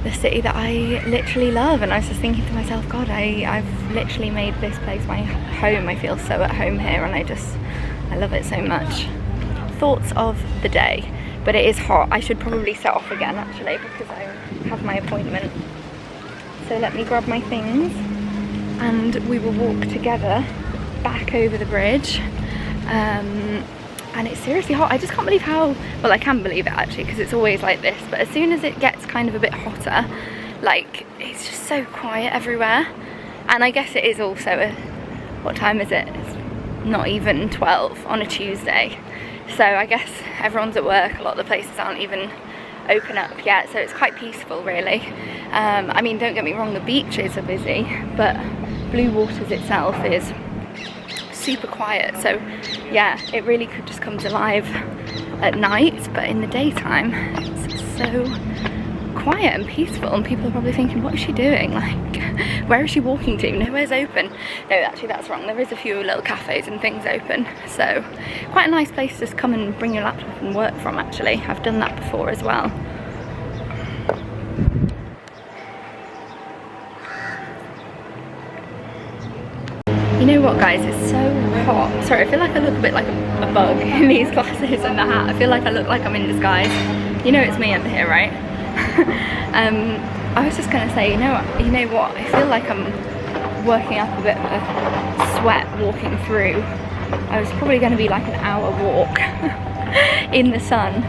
S1: the city that I literally love. And I was just thinking to myself, God, I've literally made this place my home. I feel so at home here, and I love it so much. Thoughts of the day, but it is hot. I should probably set off again actually, because I have my appointment. So let me grab my things and we will walk together back over the bridge. And it's seriously hot. I just can't believe how, well, I can believe it actually, because it's always like this, but as soon as it gets kind of a bit hotter, like, it's just so quiet everywhere. And I guess it is also what time is it? It's not even 12 on a Tuesday, so I guess everyone's at work. A lot of the places aren't even open up yet, so it's quite peaceful really. I mean, don't get me wrong, the beaches are busy, but Blue Waters itself is super quiet. So yeah, it really could just come to life at night, but in the daytime it's so quiet and peaceful, and people are probably thinking, what is she doing? Like, where is she walking to? Nowhere's open. No, actually that's wrong, there is a few little cafes and things open, so quite a nice place to just come and bring your laptop and work from actually. I've done that before as well. You know what guys, it's so hot. Sorry, I feel like I look a bit like a bug in these glasses and the hat. I feel like I look like I'm in disguise. You know it's me under here, right? I was just gonna say, you know what, I feel like I'm working up a bit of a sweat walking through. I was probably gonna be like an hour walk in the sun.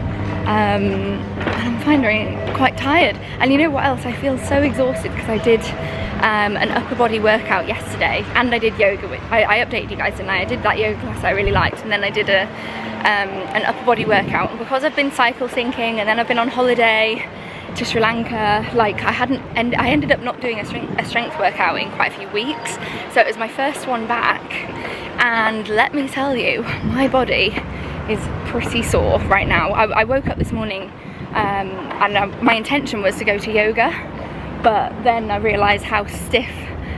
S1: And I'm finding quite tired. And you know what else, I feel so exhausted because I did an upper body workout yesterday, and I did yoga with, I updated you guys, didn't I? I did that yoga class I really liked, and then I did an upper body workout. And because I've been cycle syncing and then I've been on holiday, to Sri Lanka. Like I ended up not doing a strength workout in quite a few weeks, so it was my first one back, and let me tell you, my body is pretty sore right now. I woke up this morning and my intention was to go to yoga, but then I realised how stiff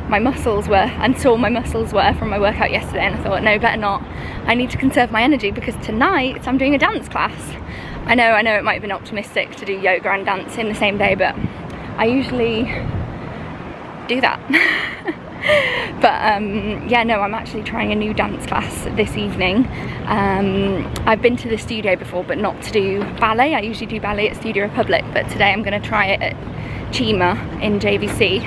S1: my muscles were and sore my muscles were from my workout yesterday, and I thought, no, better not. I need to conserve my energy because tonight I'm doing a dance class. I know it might have been optimistic to do yoga and dance in the same day, but I usually do that. But yeah, no, I'm actually trying a new dance class this evening. I've been to the studio before, but not to do ballet. I usually do ballet at Studio Republic, but today I'm going to try it at KHAIMAH in JVC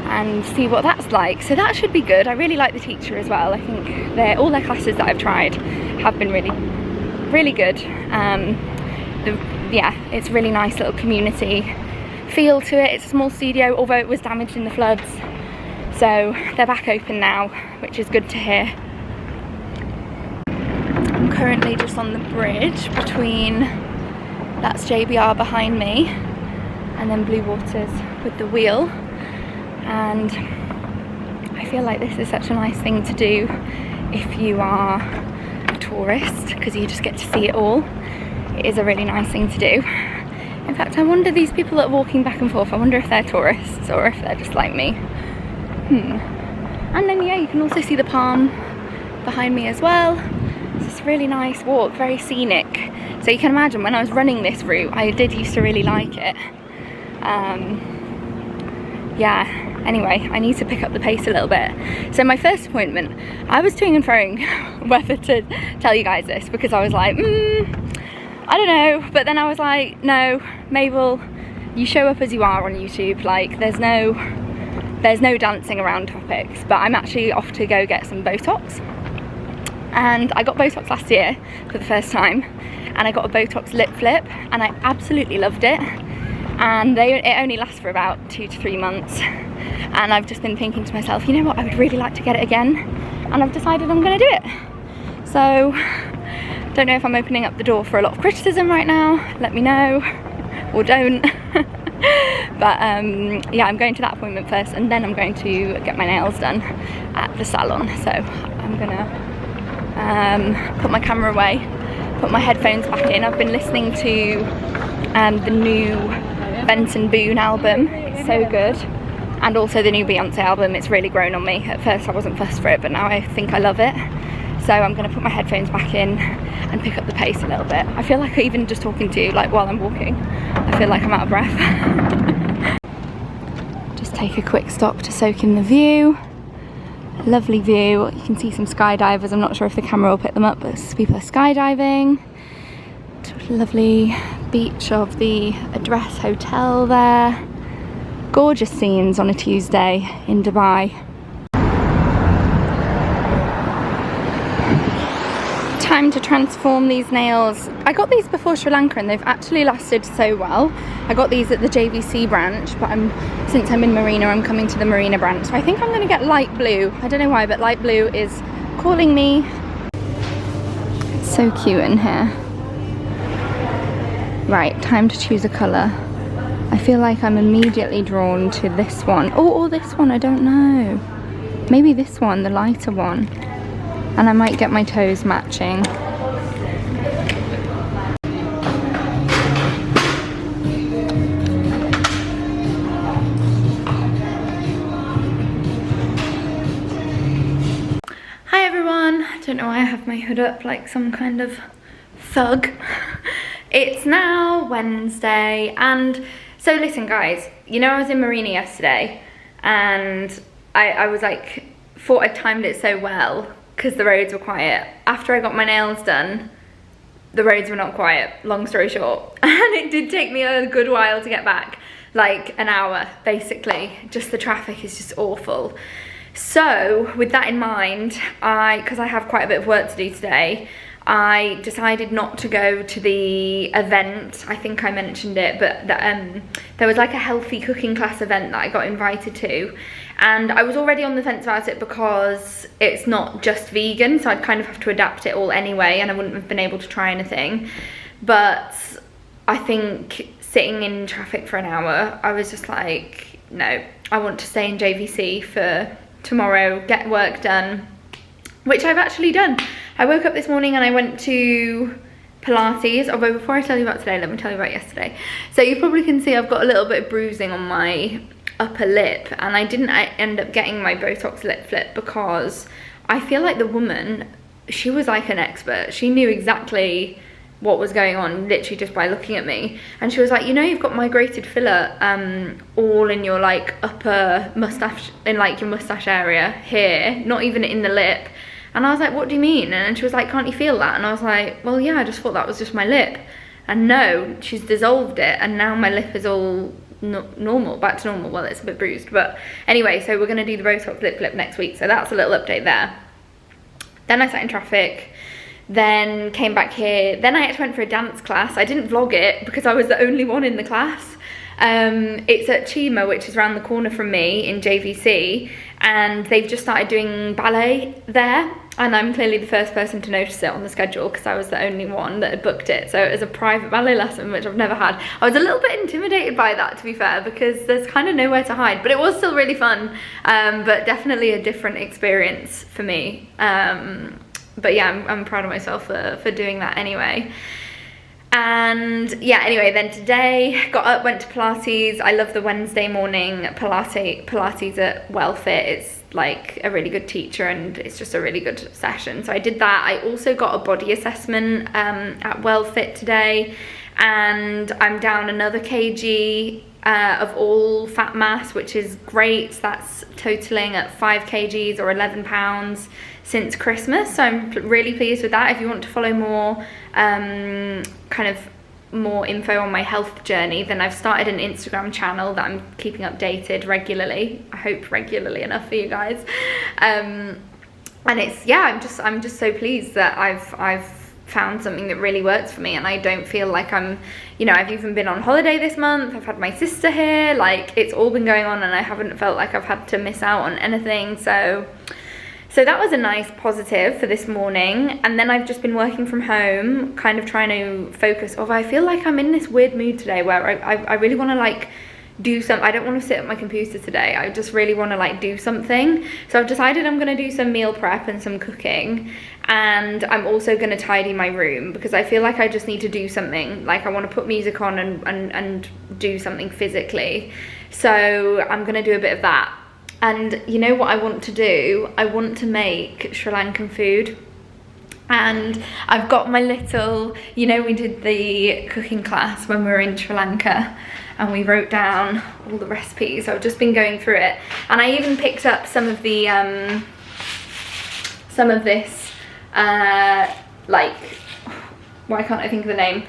S1: and see what that's like. So that should be good. I really like the teacher as well. I think all their classes that I've tried have been really good. Yeah, it's a really nice little community feel to it. It's a small studio, although it was damaged in the floods. So they're back open now, which is good to hear. I'm currently just on the bridge between, that's JBR behind me, and then Blue Waters with the wheel. And I feel like this is such a nice thing to do if you are a tourist, because you just get to see it all. It is a really nice thing to do. In fact, I wonder, these people that are walking back and forth, I wonder if they're tourists or if they're just like me. And then yeah, you can also see the palm behind me as well. It's just a really nice walk, very scenic. So you can imagine when I was running this route, I did used to really like it. Yeah, anyway, I need to pick up the pace a little bit. So my first appointment, I was toing and froing whether to tell you guys this, because I was like, I don't know, but then I was like, no, Mabel, you show up as you are on YouTube. Like, there's no dancing around topics. But I'm actually off to go get some Botox, and I got Botox last year for the first time, and I got a Botox lip flip, and I absolutely loved it. And it only lasts for about 2 to 3 months, and I've just been thinking to myself, you know what, I would really like to get it again, and I've decided I'm going to do it. So don't know if I'm opening up the door for a lot of criticism right now, let me know, or don't. But yeah, I'm going to that appointment first, and then I'm going to get my nails done at the salon. So I'm gonna put my camera away, put my headphones back in. I've been listening to the new Benson Boone album, it's so good, and also the new Beyonce album. It's really grown on me. At first I wasn't fussed for it, but now I think I love it. So I'm going to put my headphones back in and pick up the pace a little bit. I feel like even just talking to you, like while I'm walking, I feel like I'm out of breath. Just take a quick stop to soak in the view. Lovely view. You can see some skydivers. I'm not sure if the camera will pick them up, but people are skydiving. Lovely beach of the Address Hotel there. Gorgeous scenes on a Tuesday in Dubai. Time to transform these nails. I got these before Sri Lanka and they've actually lasted so well. I got these at the JVC branch, but since I'm in Marina, I'm coming to the Marina branch. So I think I'm going to get light blue. I don't know why, but light blue is calling me. It's so cute in here. Right, time to choose a colour. I feel like I'm immediately drawn to this one. Oh, or this one, I don't know. Maybe this one, the lighter one. And I might get my toes matching. Hi everyone. I don't know why I have my hood up like some kind of thug. It's now Wednesday, and so listen guys, you know I was in Marina yesterday and I was like, thought I timed it so well because the roads were quiet. After I got my nails done, the roads were not quiet, long story short. And it did take me a good while to get back, like an hour basically. Just the traffic is just awful. So with that in mind, because I have quite a bit of work to do today, I decided not to go to the event. I think I mentioned it, but there was like a healthy cooking class event that I got invited to, and I was already on the fence about it because it's not just vegan, so I'd kind of have to adapt it all anyway, and I wouldn't have been able to try anything. But I think
S4: sitting in traffic for an hour. I was just like, no, I want to stay in JVC for tomorrow, get work done, which I've actually done. I woke up this morning and I went to Pilates, although before I tell you about today, let me tell you about yesterday. So you probably can see I've got a little bit of bruising on my upper lip, and I didn't end up getting my Botox lip flip because I feel like the woman, she was like an expert. She knew exactly what was going on literally just by looking at me, and she was like, you know, you've got migrated filler all in your like upper mustache, in like your mustache area here, not even in the lip. And I was like, what do you mean? And she was like, can't you feel that? And I was like, well, yeah, I just thought that was just my lip. And no, she's dissolved it, and now my lip is all normal, back to normal. Well, it's a bit bruised, but anyway, so we're gonna do the Botox lip flip next week, so that's a little update there. Then I sat in traffic, then came back here, then I actually went for a dance class. I didn't vlog it because I was the only one in the class. It's at KHAIMAH, which is around the corner from me in JVC, and they've just started doing ballet there, and I'm clearly the first person to notice it on the schedule because I was the only one that had booked it. So it was a private ballet lesson, which I've never had. I was a little bit intimidated by that, to be fair, because there's kind of nowhere to hide, but it was still really fun, but definitely a different experience for me. But yeah, I'm proud of myself for doing that anyway. And yeah, anyway, then today got up, went to Pilates. I love the Wednesday morning Pilates at WellFit. It's like a really good teacher and it's just a really good session. So I did that. I also got a body assessment at WellFit today, and I'm down another kg of all fat mass, which is great. That's totaling at 5 kgs or 11 pounds since Christmas, so I'm really pleased with that. If you want to follow more kind of more info on my health journey, then I've started an Instagram channel that I'm keeping updated regularly. I hope regularly enough for you guys. And it's, yeah, I'm just so pleased that I've found something that really works for me, and I don't feel like I'm, you know, I've even been on holiday this month. I've had my sister here, like it's all been going on, and I haven't felt like I've had to miss out on anything. So that was a nice positive for this morning. And then I've just been working from home, kind of trying to focus. Although I feel like I'm in this weird mood today where I really want to like do some, I don't want to sit at my computer today. I just really want to like do something. So I've decided I'm going to do some meal prep and some cooking. And I'm also going to tidy my room because I feel like I just need to do something. Like I want to put music on and do something physically. So I'm going to do a bit of that. And you know what I want to do? I want to make Sri Lankan food. And I've got my little, you know, we did the cooking class when we were in Sri Lanka and we wrote down all the recipes. So I've just been going through it. And I even picked up some of the, some of this, like, why can't I think of the name?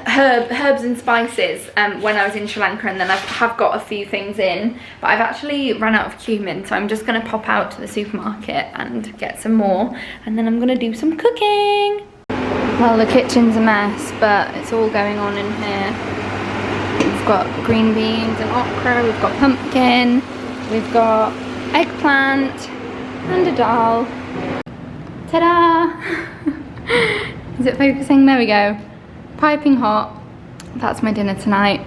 S4: Herbs and spices when I was in Sri Lanka, and then I have got a few things in, but I've actually run out of cumin, so I'm just going to pop out to the supermarket and get some more, and then I'm going to do some cooking. Well, the kitchen's a mess, but it's all going on in here. We've got green beans and okra, we've got pumpkin, we've got eggplant and a dal. Ta-da! Is it focusing? There we go. Piping hot. That's my dinner tonight.